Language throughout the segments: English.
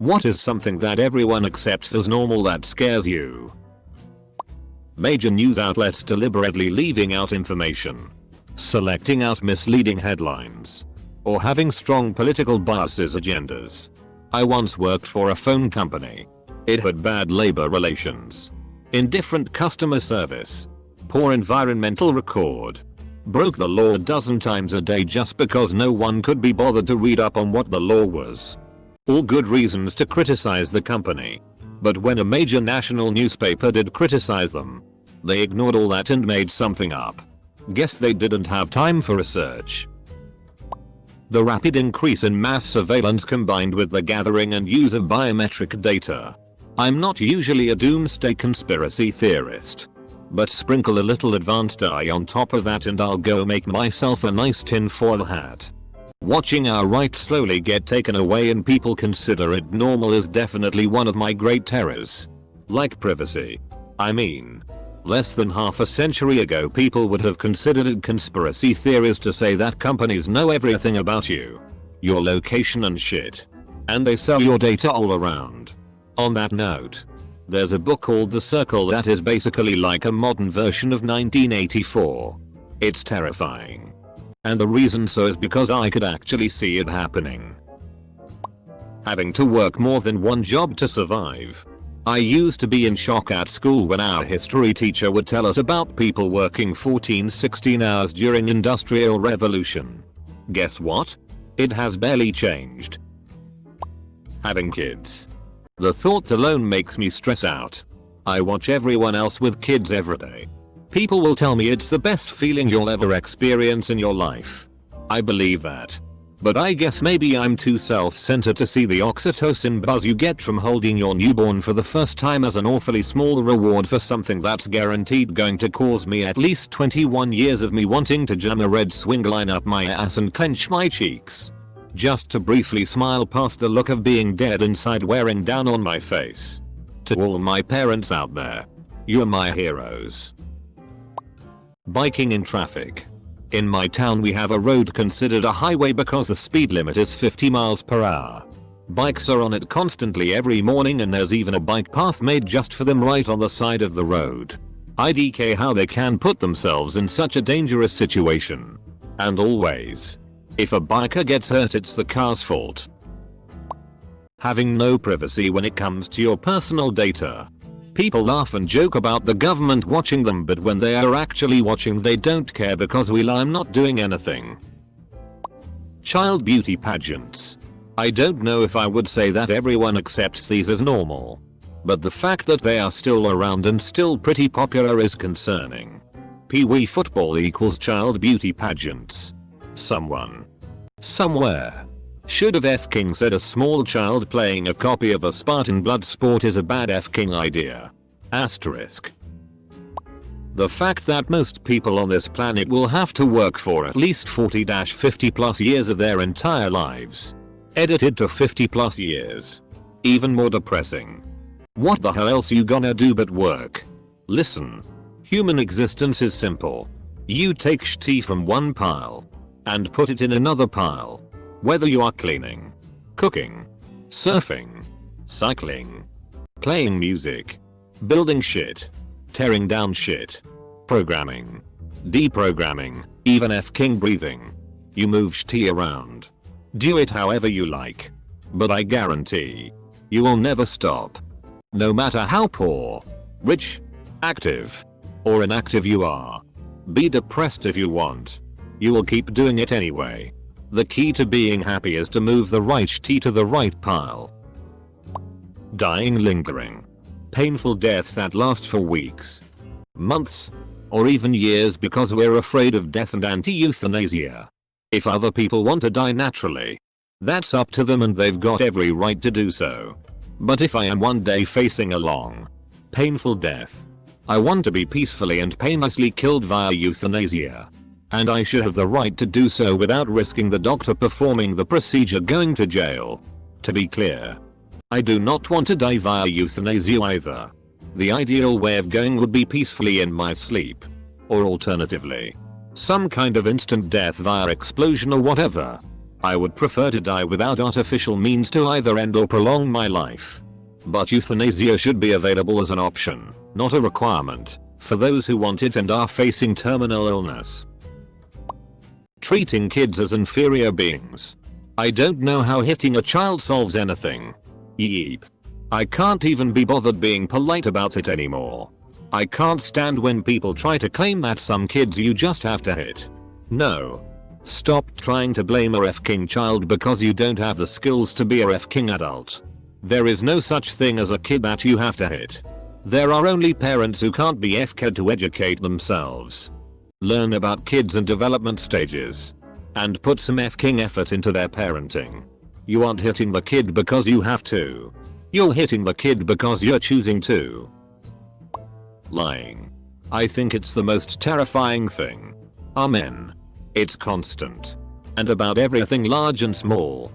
What is something that everyone accepts as normal that scares you? Major news outlets deliberately leaving out information, selecting out misleading headlines, or having strong political biases agendas. I once worked for a phone company. It had bad labor relations, indifferent customer service, poor environmental record, broke the law a dozen times a day just because no one could be bothered to read up on what the law was. All good reasons to criticize the company. But when a major national newspaper did criticize them, they ignored all that and made something up. Guess they didn't have time for research. The rapid increase in mass surveillance combined with the gathering and use of biometric data. I'm not usually a doomsday conspiracy theorist, but sprinkle a little advanced AI on top of that and I'll go make myself a nice tinfoil hat. Watching our rights slowly get taken away and people consider it normal is definitely one of my great terrors. Like privacy. I mean, less than half a century ago people would have considered it conspiracy theories to say that companies know everything about you, your location and shit, and they sell your data all around. On that note, there's a book called The Circle that is basically like a modern version of 1984. It's terrifying. And the reason so is because I could actually see it happening. Having to work more than one job to survive. I used to be in shock at school when our history teacher would tell us about people working 14-16 hours during Industrial Revolution. Guess what? It has barely changed. Having kids. The thought alone makes me stress out. I watch everyone else with kids every day. People will tell me it's the best feeling you'll ever experience in your life. I believe that. But I guess maybe I'm too self-centered to see the oxytocin buzz you get from holding your newborn for the first time as an awfully small reward for something that's guaranteed going to cause me at least 21 years of me wanting to jam a red swing line up my ass and clench my cheeks. Just to briefly smile past the look of being dead inside wearing down on my face. To all my parents out there, you're my heroes. Biking in traffic. In my town we have a road considered a highway because the speed limit is 50 miles per hour. Bikes are on it constantly every morning and there's even a bike path made just for them right on the side of the road. IDK how they can put themselves in such a dangerous situation. And always, if a biker gets hurt it's the car's fault. Having no privacy when it comes to your personal data. People laugh and joke about the government watching them but when they are actually watching they don't care because I'm not doing anything. Child beauty pageants. I don't know if I would say that everyone accepts these as normal. But the fact that they are still around and still pretty popular is concerning. Pee-wee football equals child beauty pageants. Someone. Somewhere. Should have f-king said a small child playing a copy of a Spartan blood sport is a bad f-king idea. Asterisk. The fact that most people on this planet will have to work for at least 40-50 plus years of their entire lives. Edited to 50 plus years. Even more depressing. What the hell else you gonna do but work? Listen. Human existence is simple. You take shit from one pile and put it in another pile. Whether you are cleaning, cooking, surfing, cycling, playing music, building shit, tearing down shit, programming, deprogramming, even f-king breathing. You move shit around. Do it however you like. But I guarantee, you will never stop. No matter how poor, rich, active, or inactive you are. Be depressed if you want. You will keep doing it anyway. The key to being happy is to move the right shit to the right pile. Dying lingering. Painful deaths that last for weeks, months, or even years because we're afraid of death and anti-euthanasia. If other people want to die naturally, that's up to them and they've got every right to do so. But if I am one day facing a long, painful death, I want to be peacefully and painlessly killed via euthanasia. And I should have the right to do so without risking the doctor performing the procedure going to jail. To be clear, I do not want to die via euthanasia either. The ideal way of going would be peacefully in my sleep. Or alternatively, some kind of instant death via explosion or whatever. I would prefer to die without artificial means to either end or prolong my life. But euthanasia should be available as an option, not a requirement, for those who want it and are facing terminal illness. Treating kids as inferior beings. I don't know how hitting a child solves anything. Yeep. I can't even be bothered being polite about it anymore. I can't stand when people try to claim that some kids you just have to hit. No. Stop trying to blame a F-king child because you don't have the skills to be a F-king adult. There is no such thing as a kid that you have to hit. There are only parents who can't be F-ked to educate themselves. Learn about kids and development stages. And put some F-king effort into their parenting. You aren't hitting the kid because you have to. You're hitting the kid because you're choosing to. Lying. I think it's the most terrifying thing. Amen. It's constant. And about everything large and small.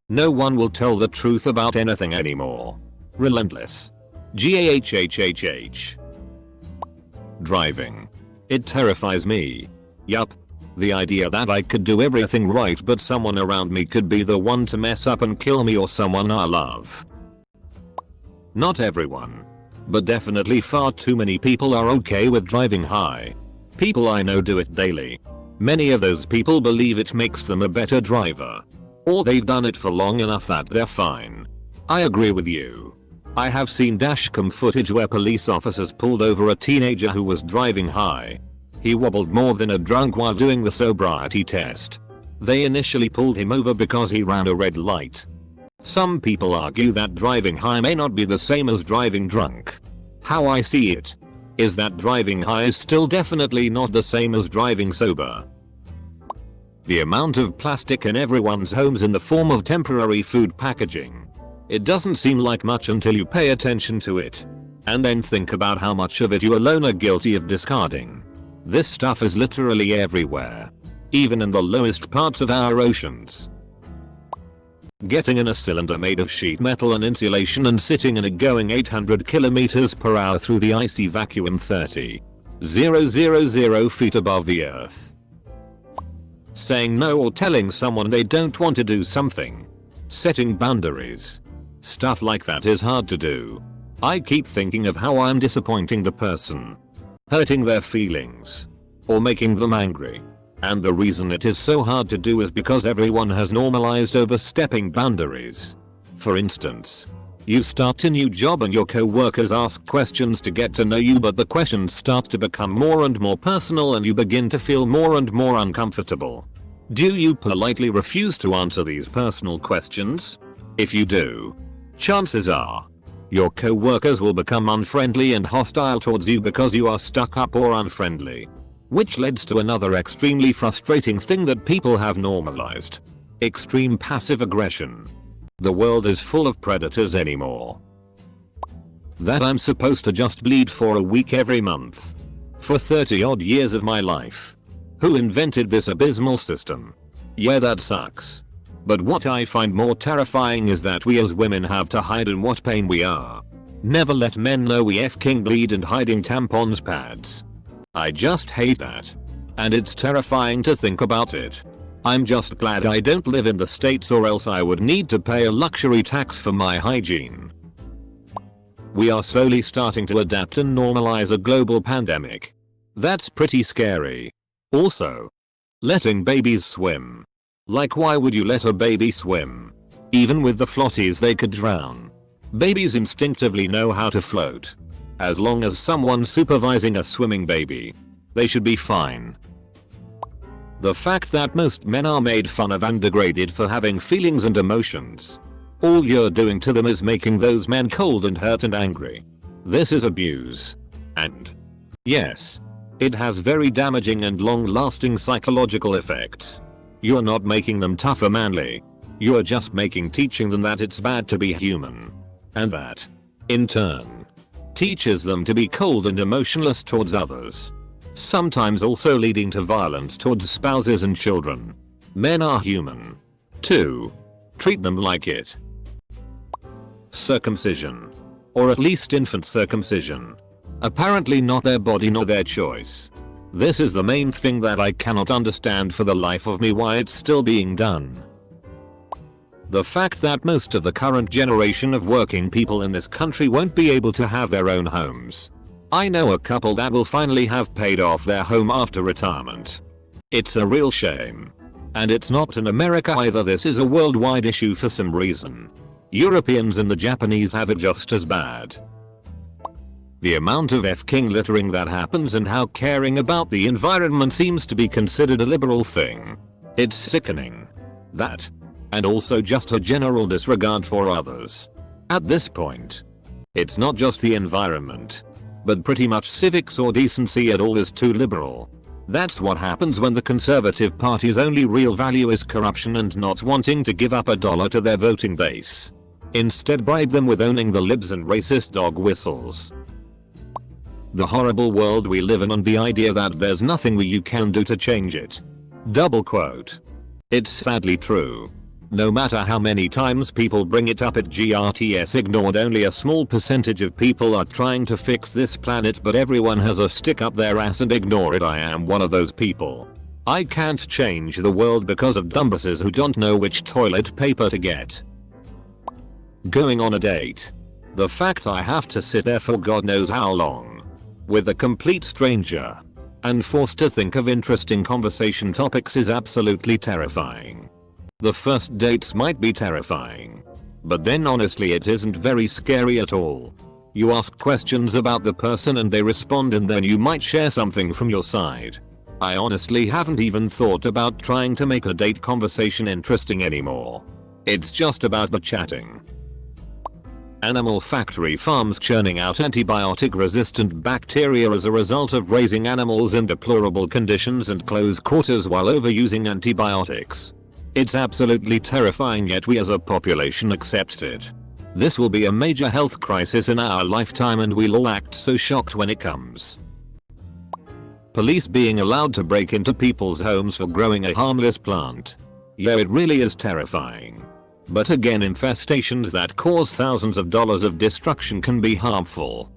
No one will tell the truth about anything anymore. Relentless. GAHHHH. Driving. It terrifies me. Yup. The idea that I could do everything right but someone around me could be the one to mess up and kill me or someone I love. Not everyone. But definitely far too many people are okay with driving high. People I know do it daily. Many of those people believe it makes them a better driver. Or they've done it for long enough that they're fine. I agree with you. I have seen dashcam footage where police officers pulled over a teenager who was driving high. He wobbled more than a drunk while doing the sobriety test. They initially pulled him over because he ran a red light. Some people argue that driving high may not be the same as driving drunk. How I see it is that driving high is still definitely not the same as driving sober. The amount of plastic in everyone's homes in the form of temporary food packaging. It doesn't seem like much until you pay attention to it. And then think about how much of it you alone are guilty of discarding. This stuff is literally everywhere. Even in the lowest parts of our oceans. Getting in a cylinder made of sheet metal and insulation and sitting in it going 800 km per hour through the icy vacuum 30,000 feet above the earth. Saying no or telling someone they don't want to do something. Setting boundaries. Stuff like that is hard to do. I keep thinking of how I'm disappointing the person. Hurting their feelings. Or making them angry. And the reason it is so hard to do is because everyone has normalized overstepping boundaries. For instance, you start a new job and your co-workers ask questions to get to know you, but the questions start to become more and more personal and you begin to feel more and more uncomfortable. Do you politely refuse to answer these personal questions? If you do, chances are your co-workers will become unfriendly and hostile towards you because you are stuck up or unfriendly. Which leads to another extremely frustrating thing that people have normalized. Extreme passive aggression. The world is full of predators anymore. That I'm supposed to just bleed for a week every month. For 30 odd years of my life. Who invented this abysmal system? Yeah, that sucks. But what I find more terrifying is that we as women have to hide in what pain we are. Never let men know we f-king bleed and hiding tampons pads. I just hate that. And it's terrifying to think about it. I'm just glad I don't live in the States or else I would need to pay a luxury tax for my hygiene. We are slowly starting to adapt and normalize a global pandemic. That's pretty scary. Also, letting babies swim. Like, why would you let a baby swim? Even with the flotties they could drown. Babies instinctively know how to float. As long as someone's supervising a swimming baby, they should be fine. The fact that most men are made fun of and degraded for having feelings and emotions. All you're doing to them is making those men cold and hurt and angry. This is abuse. And yes, it has very damaging and long-lasting psychological effects. You're not making them tough or manly. You're just teaching them that it's bad to be human. And that, in turn, teaches them to be cold and emotionless towards others. Sometimes also leading to violence towards spouses and children. Men are human. too. Treat them like it. Circumcision. Or at least infant circumcision. Apparently not their body nor their choice. This is the main thing that I cannot understand for the life of me, why it's still being done. The fact that most of the current generation of working people in this country won't be able to have their own homes. I know a couple that will finally have paid off their home after retirement. It's a real shame. And it's not in America either, this is a worldwide issue for some reason. Europeans and the Japanese have it just as bad. The amount of f-king littering that happens and how caring about the environment seems to be considered a liberal thing. It's sickening. That. And also just a general disregard for others. At this point, it's not just the environment, but pretty much civics or decency at all is too liberal. That's what happens when the Conservative Party's only real value is corruption and not wanting to give up a dollar to their voting base. Instead, bribe them with owning the libs and racist dog whistles. The horrible world we live in and the idea that there's nothing you can do to change it. Double quote. It's sadly true. No matter how many times people bring it up, at GRTS ignored, only a small percentage of people are trying to fix this planet, but everyone has a stick up their ass and ignore it. I am one of those people. I can't change the world because of dumbasses who don't know which toilet paper to get. Going on a date. The fact I have to sit there for God knows how long with a complete stranger and forced to think of interesting conversation topics is absolutely terrifying. The first dates might be terrifying, but then honestly it isn't very scary at all. You ask questions about the person and they respond, and then you might share something from your side. I honestly haven't even thought about trying to make a date conversation interesting anymore. It's just about the chatting. Animal factory farms churning out antibiotic-resistant bacteria as a result of raising animals in deplorable conditions and close quarters while overusing antibiotics. It's absolutely terrifying, yet we as a population accept it. This will be a major health crisis in our lifetime and we'll all act so shocked when it comes. Police being allowed to break into people's homes for growing a harmless plant. Yeah, it really is terrifying. But again, infestations that cause thousands of dollars of destruction can be harmful.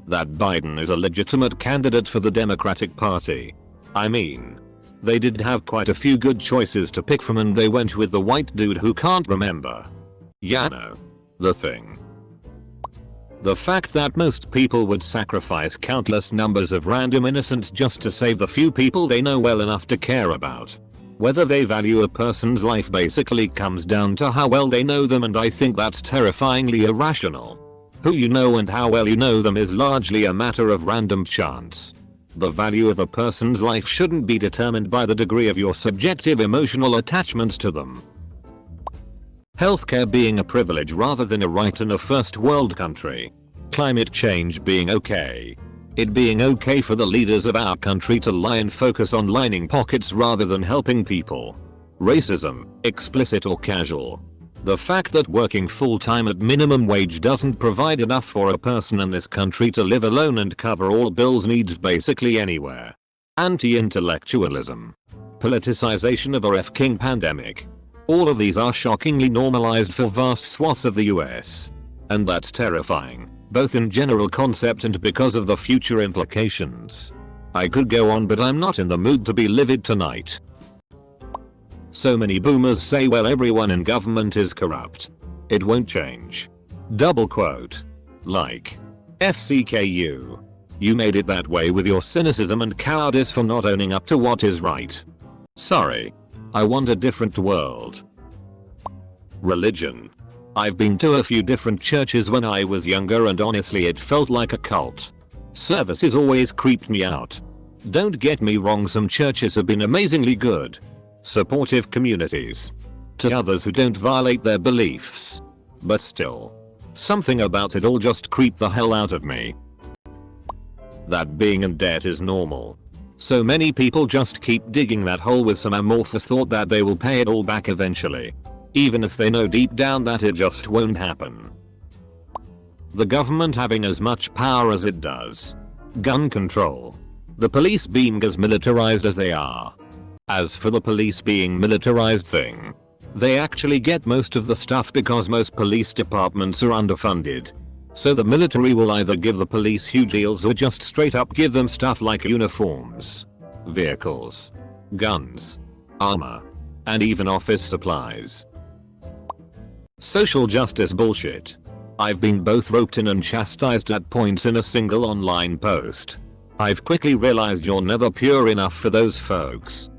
That Biden is a legitimate candidate for the Democratic Party. I mean, they did have quite a few good choices to pick from and they went with the white dude who can't remember. Yeah, no. The thing. The fact that most people would sacrifice countless numbers of random innocents just to save the few people they know well enough to care about. Whether they value a person's life basically comes down to how well they know them, and I think that's terrifyingly irrational. Who you know and how well you know them is largely a matter of random chance. The value of a person's life shouldn't be determined by the degree of your subjective emotional attachment to them. Healthcare being a privilege rather than a right in a first world country. Climate change being okay. It being okay for the leaders of our country to lie and focus on lining pockets rather than helping people. Racism, explicit or casual. The fact that working full-time at minimum wage doesn't provide enough for a person in this country to live alone and cover all bills needs basically anywhere. Anti-intellectualism. Politicization of a f-king pandemic. All of these are shockingly normalized for vast swaths of the US. And that's terrifying, both in general concept and because of the future implications. I could go on, but I'm not in the mood to be livid tonight. So many boomers say, well, everyone in government is corrupt. It won't change. Double quote. Like. FCKU. You made it that way with your cynicism and cowardice for not owning up to what is right. Sorry. I want a different world. Religion. I've been to a few different churches when I was younger and honestly it felt like a cult. Services always creeped me out. Don't get me wrong, some churches have been amazingly good. Supportive communities. To others who don't violate their beliefs. But still. Something about it all just creeped the hell out of me. That being in debt is normal. So many people just keep digging that hole with some amorphous thought that they will pay it all back eventually. Even if they know deep down that it just won't happen. The government having as much power as it does. Gun control. The police being as militarized as they are. As for the police being militarized thing, they actually get most of the stuff because most police departments are underfunded. So the military will either give the police huge deals or just straight up give them stuff like uniforms, vehicles, guns, armor, and even office supplies. Social justice bullshit. I've been both roped in and chastised at points in a single online post. I've quickly realized you're never pure enough for those folks.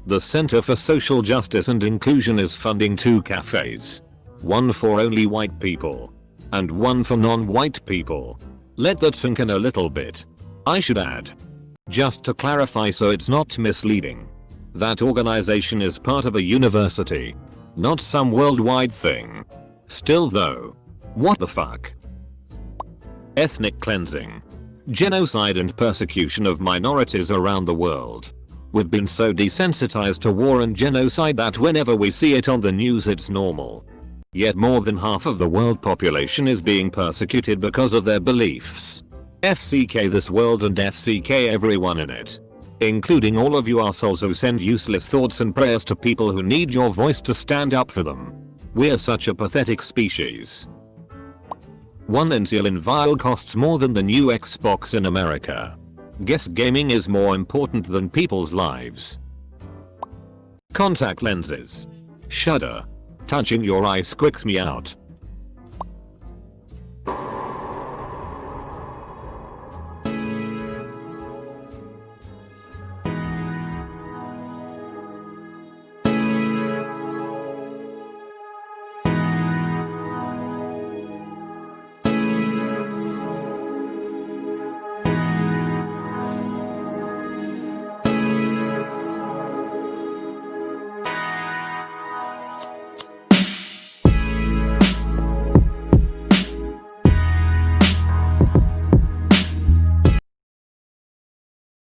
The Center for Social Justice and Inclusion is funding 2 cafes. One for only white people. And one for non-white people. Let that sink in a little bit. I should add. Just to clarify so it's not misleading. That organization is part of a university. Not some worldwide thing. Still though. What the fuck? Ethnic cleansing. Genocide and persecution of minorities around the world. We've been so desensitized to war and genocide that whenever we see it on the news it's normal. Yet more than half of the world population is being persecuted because of their beliefs. FCK this world and FCK everyone in it. Including all of you assholes who send useless thoughts and prayers to people who need your voice to stand up for them. We're such a pathetic species. 1 insulin vial costs more than the new Xbox in America. Guess gaming is more important than people's lives. Contact lenses. Shudder. Touching your eye squicks me out.